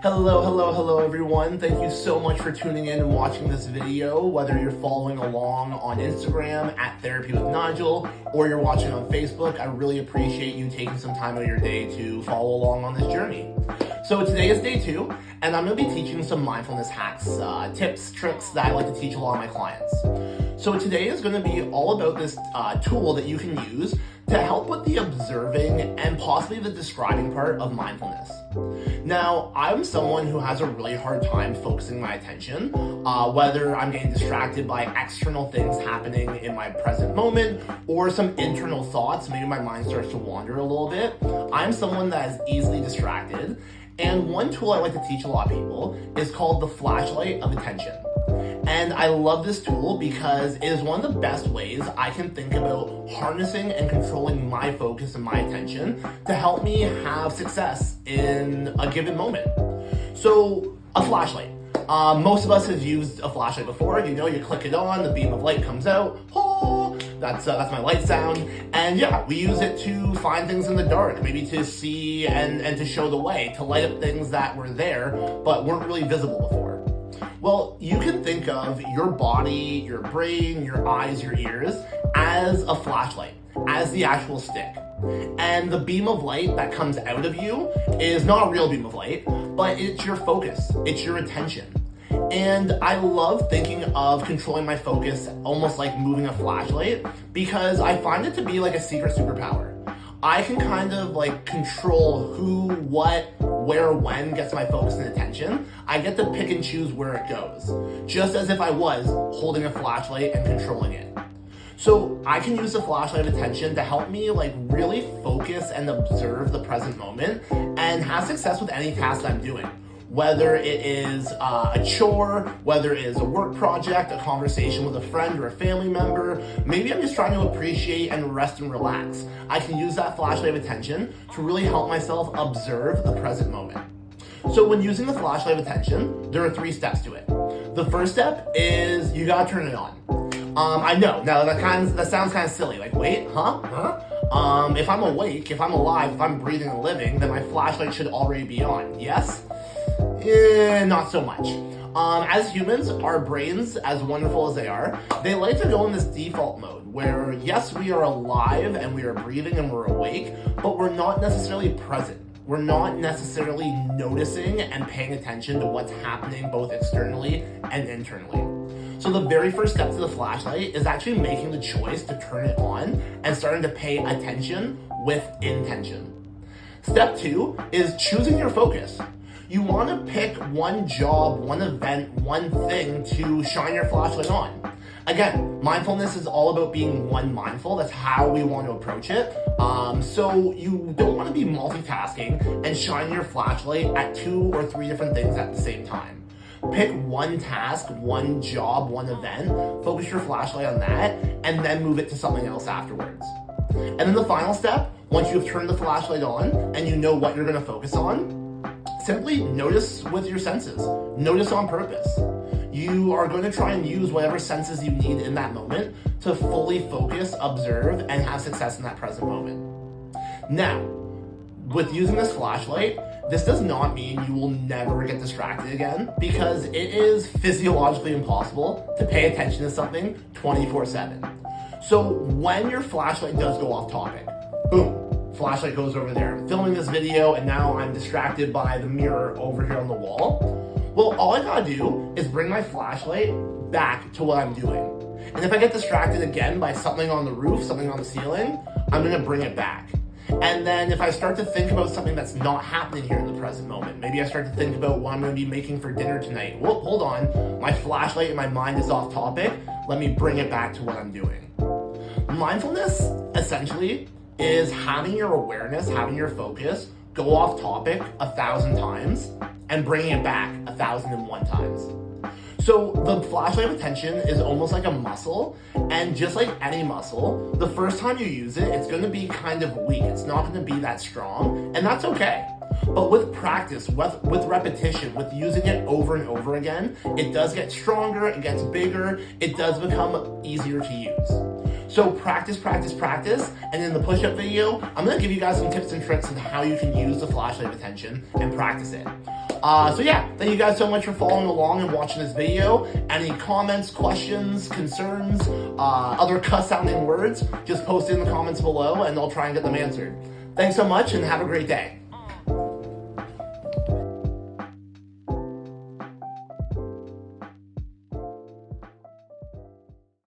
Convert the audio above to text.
Hello everyone. Thank you so much for tuning in and watching this video, whether you're following along on Instagram at Therapy with Nigel or you're watching on Facebook. I really appreciate you taking some time out of your day to follow along on this journey. So today is day 2, and I'm going to be teaching some mindfulness hacks, tips, tricks that I like to teach a lot of my clients. So today is going to be all about this tool that you can use to help with the observing and possibly the describing part of mindfulness. Now, I'm someone who has a really hard time focusing my attention, whether I'm getting distracted by external things happening in my present moment or some internal thoughts. Maybe my mind starts to wander a little bit. I'm someone that is easily distracted, and one tool I like to teach a lot of people is called the flashlight of attention. And I love this tool because it is one of the best ways I can think about harnessing and controlling my focus and my attention to help me have success in a given moment. So, a flashlight. Most of us have used a flashlight before. You know, you click it on, the beam of light comes out. Oh, that's my light sound. And yeah, we use it to find things in the dark, maybe to see and to show the way, to light up things that were there but weren't really visible before. Well, you can think of your body, your brain, your eyes, your ears as a flashlight, as the actual stick. And the beam of light that comes out of you is not a real beam of light, but it's your focus, it's your attention. And I love thinking of controlling my focus almost like moving a flashlight because I find it to be like a secret superpower. I can kind of like control who, what, where, when gets my focus and attention. I get to pick and choose where it goes, just as if I was holding a flashlight and controlling it. So I can use the flashlight of attention to help me like really focus and observe the present moment and have success with any task I'm doing. Whether it is a chore, whether it is a work project, a conversation with a friend or a family member, maybe I'm just trying to appreciate and rest and relax. I can use that flashlight of attention to really help myself observe the present moment. So when using the flashlight of attention, there are 3 steps to it. The first step is you gotta turn it on. I know, now that sounds kind of silly, like wait, if I'm awake, if I'm alive, if I'm breathing and living, then my flashlight should already be on, yes? Not so much. As humans, our brains, as wonderful as they are, they like to go in this default mode where, yes, we are alive and we are breathing and we're awake, but we're not necessarily present. We're not necessarily noticing and paying attention to what's happening both externally and internally. So the very first step to the flashlight is actually making the choice to turn it on and starting to pay attention with intention. Step 2 is choosing your focus. You want to pick one job, one event, one thing to shine your flashlight on. Again, mindfulness is all about being one mindful. That's how we want to approach it. So you don't want to be multitasking and shine your flashlight at 2 or 3 different things at the same time. Pick one task, one job, one event, focus your flashlight on that, and then move it to something else afterwards. And then the final step, once you've turned the flashlight on and you know what you're going to focus on, simply notice with your senses. Notice on purpose. You are going to try and use whatever senses you need in that moment to fully focus, observe, and have success in that present moment. Now, with using this flashlight, this does not mean you will never get distracted again because it is physiologically impossible to pay attention to something 24/7. So when your flashlight does go off topic, boom, flashlight goes over there. I'm filming this video and now I'm distracted by the mirror over here on the wall. Well, all I gotta do is bring my flashlight back to what I'm doing. And if I get distracted again by something on the roof, something on the ceiling, I'm gonna bring it back. And then if I start to think about something that's not happening here in the present moment, maybe I start to think about what I'm gonna be making for dinner tonight. Well, hold on, my flashlight in my mind is off topic. Let me bring it back to what I'm doing. Mindfulness, essentially, is having your awareness, having your focus go off topic 1,000 times and bringing it back 1,001 times. So the flashlight of attention is almost like a muscle, and just like any muscle, the first time you use it, it's going to be kind of weak. It's not going to be that strong, and that's okay. But with practice, with repetition, with using it over and over again, it does get stronger, it gets bigger, it does become easier to use. So practice, and in the push-up video, I'm going to give you guys some tips and tricks on how you can use the flashlight of attention and practice it. So yeah, thank you guys so much for following along and watching this video. Any comments, questions, concerns, other cuss-sounding words, just post it in the comments below and I'll try and get them answered. Thanks so much and have a great day.